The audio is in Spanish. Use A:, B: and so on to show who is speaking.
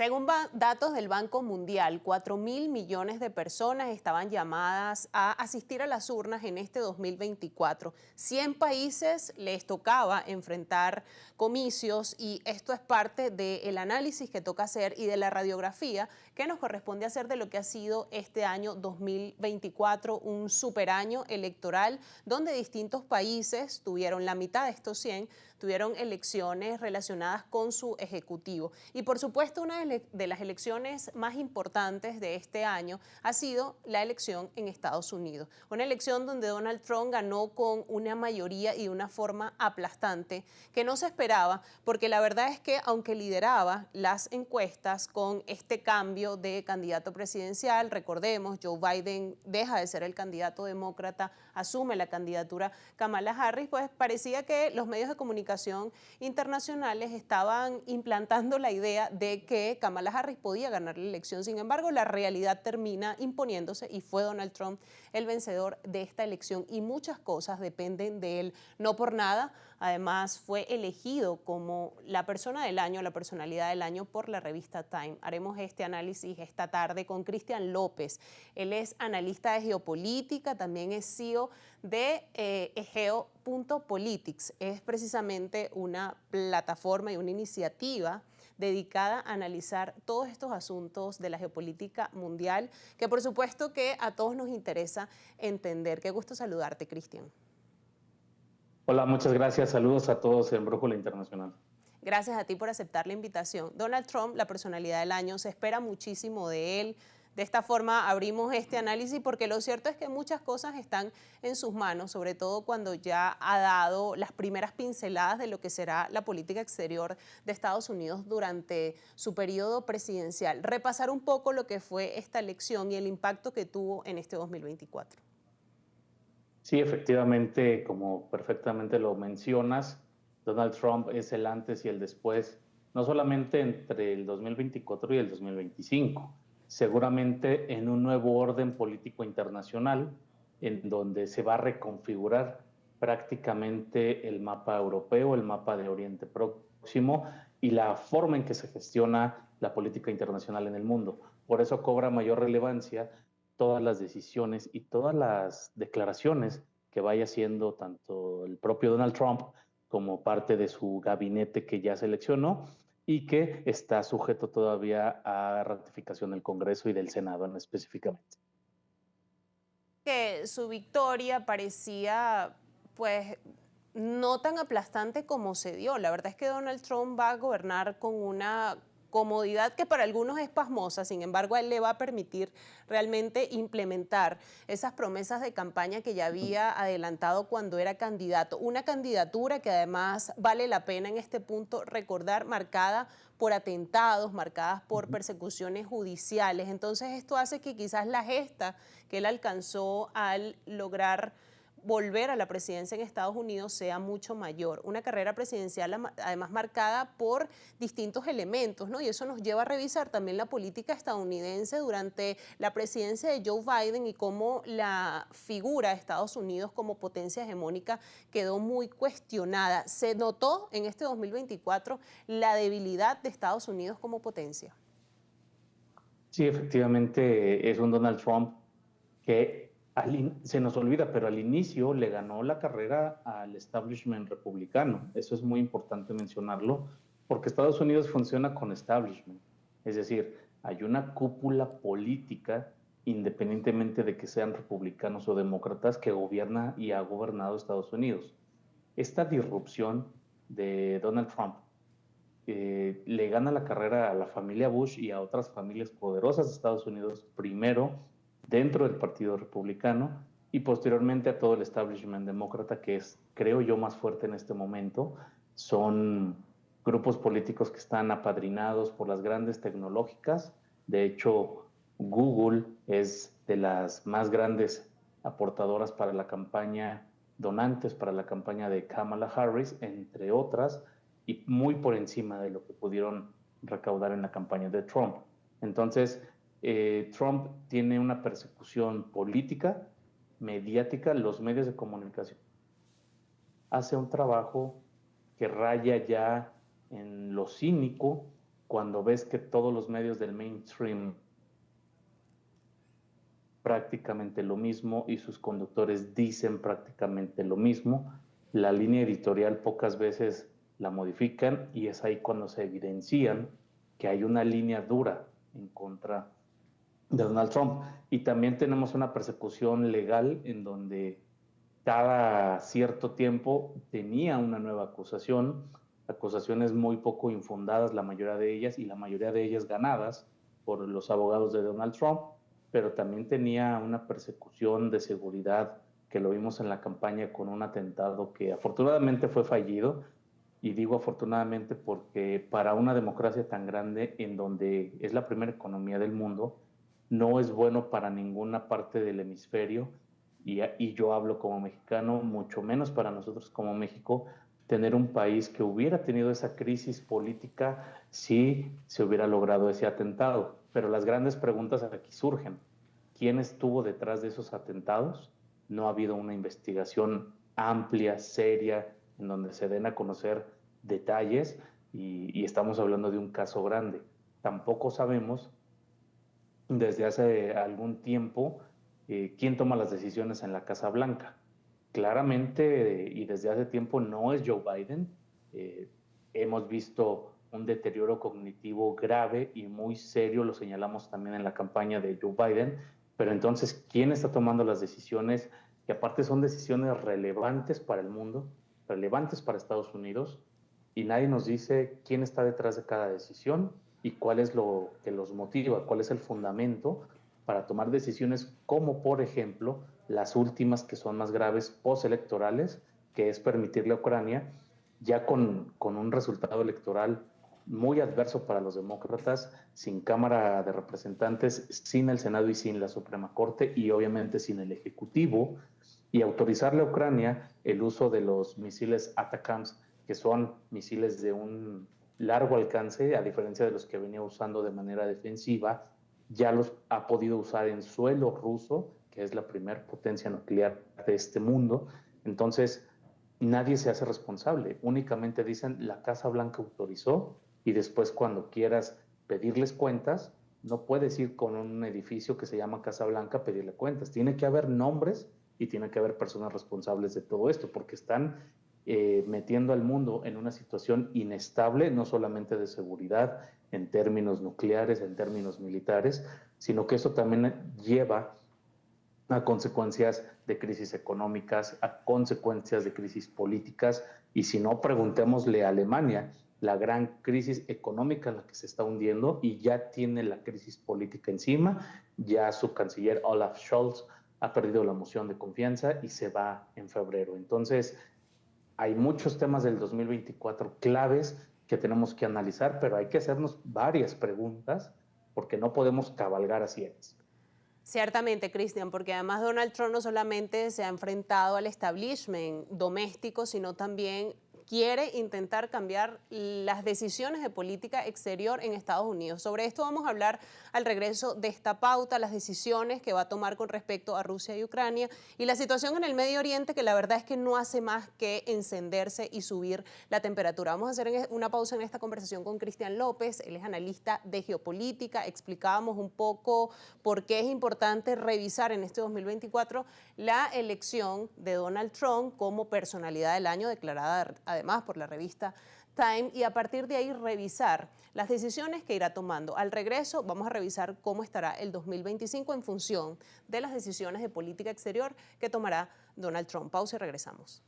A: Según datos del Banco Mundial, 4.000 millones de personas estaban llamadas a asistir a las urnas en este 2024. 100 países les tocaba enfrentar comicios y esto es parte del análisis que toca hacer y de la radiografía que nos corresponde hacer de lo que ha sido este año 2024, un superaño electoral donde distintos países tuvieron la mitad de estos 100, tuvieron elecciones relacionadas con su ejecutivo. Y por supuesto, una de las elecciones más importantes de este año ha sido la elección en Estados Unidos. Una elección donde Donald Trump ganó con una mayoría y de una forma aplastante que no se esperaba, porque la verdad es que aunque lideraba las encuestas con este cambio de candidato presidencial, recordemos, Joe Biden deja de ser el candidato demócrata, asume la candidatura Kamala Harris, pues parecía que los medios de comunicación internacionales estaban implantando la idea de que Kamala Harris podía ganar la elección. Sin embargo, la realidad termina imponiéndose y fue Donald Trump el vencedor de esta elección y muchas cosas dependen de él. No por nada, además fue elegido como la persona del año, la personalidad del año por la revista Time. Haremos este análisis esta tarde con Cristian López. Él es analista de geopolítica, también es CEO de Egeo.politics. Es precisamente una plataforma y una iniciativa dedicada a analizar todos estos asuntos de la geopolítica mundial, que por supuesto que a todos nos interesa entender. Qué gusto saludarte, Cristian.
B: Hola, muchas gracias. Saludos a todos en Brújula Internacional.
A: Gracias a ti por aceptar la invitación. Donald Trump, la personalidad del año, se espera muchísimo de él. De esta forma abrimos este análisis porque lo cierto es que muchas cosas están en sus manos, sobre todo cuando ya ha dado las primeras pinceladas de lo que será la política exterior de Estados Unidos durante su periodo presidencial. Repasar un poco lo que fue esta elección y el impacto que tuvo en este 2024.
B: Sí, efectivamente, como perfectamente lo mencionas, Donald Trump es el antes y el después, no solamente entre el 2024 y el 2025, seguramente en un nuevo orden político internacional en donde se va a reconfigurar prácticamente el mapa europeo, el mapa de Oriente Próximo y la forma en que se gestiona la política internacional en el mundo. Por eso cobra mayor relevancia todas las decisiones y todas las declaraciones que vaya haciendo tanto el propio Donald Trump como parte de su gabinete que ya seleccionó y que está sujeto todavía a ratificación del Congreso y del Senado específicamente.
A: Que su victoria parecía, pues, no tan aplastante como se dio. La verdad es que Donald Trump va a gobernar con una comodidad que para algunos es pasmosa, sin embargo, a él le va a permitir realmente implementar esas promesas de campaña que ya había adelantado cuando era candidato. Una candidatura que además vale la pena en este punto recordar, marcada por atentados, marcadas por persecuciones judiciales. Entonces esto hace que quizás la gesta que él alcanzó al lograr volver a la presidencia en Estados Unidos sea mucho mayor. Una carrera presidencial además marcada por distintos elementos, ¿no? Y eso nos lleva a revisar también la política estadounidense durante la presidencia de Joe Biden y cómo la figura de Estados Unidos como potencia hegemónica quedó muy cuestionada. Se notó en este 2024 la debilidad de Estados Unidos como potencia.
B: Sí, efectivamente es un Donald Trump que se nos olvida, pero al inicio le ganó la carrera al establishment republicano. Eso es muy importante mencionarlo, porque Estados Unidos funciona con establishment. Es decir, hay una cúpula política, independientemente de que sean republicanos o demócratas, que gobierna y ha gobernado Estados Unidos. Esta disrupción de Donald Trump le gana la carrera a la familia Bush y a otras familias poderosas de Estados Unidos, primero dentro del Partido Republicano y posteriormente a todo el establishment demócrata, que es, creo yo, más fuerte en este momento. Son grupos políticos que están apadrinados por las grandes tecnológicas. De hecho, Google es de las más grandes aportadoras para la campaña, donantes para la campaña de Kamala Harris, entre otras, y muy por encima de lo que pudieron recaudar en la campaña de Trump. Entonces, Trump tiene una persecución política, mediática, los medios de comunicación. Hace un trabajo que raya ya en lo cínico cuando ves que todos los medios del mainstream prácticamente lo mismo y sus conductores dicen prácticamente lo mismo, la línea editorial pocas veces la modifican y es ahí cuando se evidencian que hay una línea dura en contra de Donald Trump. Y también tenemos una persecución legal en donde cada cierto tiempo tenía una nueva acusación, acusaciones muy poco infundadas, la mayoría de ellas, y la mayoría de ellas ganadas por los abogados de Donald Trump, pero también tenía una persecución de seguridad que lo vimos en la campaña con un atentado que afortunadamente fue fallido, y digo afortunadamente porque para una democracia tan grande en donde es la primera economía del mundo, no es bueno para ninguna parte del hemisferio, y yo hablo como mexicano, mucho menos para nosotros como México, tener un país que hubiera tenido esa crisis política si se hubiera logrado ese atentado. Pero las grandes preguntas aquí surgen. ¿Quién estuvo detrás de esos atentados? No ha habido una investigación amplia, seria, en donde se den a conocer detalles, y estamos hablando de un caso grande. Tampoco sabemos desde hace algún tiempo quién toma las decisiones en la Casa Blanca. Claramente, y desde hace tiempo, no es Joe Biden. Hemos visto un deterioro cognitivo grave y muy serio, lo señalamos también en la campaña de Joe Biden, pero entonces, ¿quién está tomando las decisiones? Que aparte son decisiones relevantes para el mundo, relevantes para Estados Unidos, y nadie nos dice quién está detrás de cada decisión y cuál es lo que los motiva, cuál es el fundamento para tomar decisiones como, por ejemplo, las últimas que son más graves postelectorales, que es permitirle a Ucrania, ya con un resultado electoral muy adverso para los demócratas, sin Cámara de Representantes, sin el Senado y sin la Suprema Corte, y obviamente sin el Ejecutivo, y autorizarle a Ucrania el uso de los misiles ATACMS, que son misiles de un largo alcance, a diferencia de los que venía usando de manera defensiva, ya los ha podido usar en suelo ruso, que es la primera potencia nuclear de este mundo. Entonces, nadie se hace responsable. Únicamente dicen la Casa Blanca autorizó, y después cuando quieras pedirles cuentas, no puedes ir con un edificio que se llama Casa Blanca a pedirle cuentas. Tiene que haber nombres y tiene que haber personas responsables de todo esto, porque están metiendo al mundo en una situación inestable, no solamente de seguridad en términos nucleares, en términos militares, sino que eso también lleva a consecuencias de crisis económicas, a consecuencias de crisis políticas, y si no, preguntémosle a Alemania, la gran crisis económica en la que se está hundiendo, y ya tiene la crisis política encima. Ya su canciller Olaf Scholz ha perdido la moción de confianza y se va en febrero. Entonces, hay muchos temas del 2024 claves que tenemos que analizar, pero hay que hacernos varias preguntas porque no podemos cabalgar a ciegas.
A: Ciertamente, Cristian, porque además Donald Trump no solamente se ha enfrentado al establishment doméstico, sino también quiere intentar cambiar las decisiones de política exterior en Estados Unidos. Sobre esto vamos a hablar al regreso de esta pauta, las decisiones que va a tomar con respecto a Rusia y Ucrania y la situación en el Medio Oriente, que la verdad es que no hace más que encenderse y subir la temperatura. Vamos a hacer una pausa en esta conversación con Cristian López. Él es analista de geopolítica. Explicábamos un poco por qué es importante revisar en este 2024 la elección de Donald Trump como personalidad del año, declarada además por la revista Time, y a partir de ahí revisar las decisiones que irá tomando. Al regreso vamos a revisar cómo estará el 2025 en función de las decisiones de política exterior que tomará Donald Trump. Pausa y regresamos.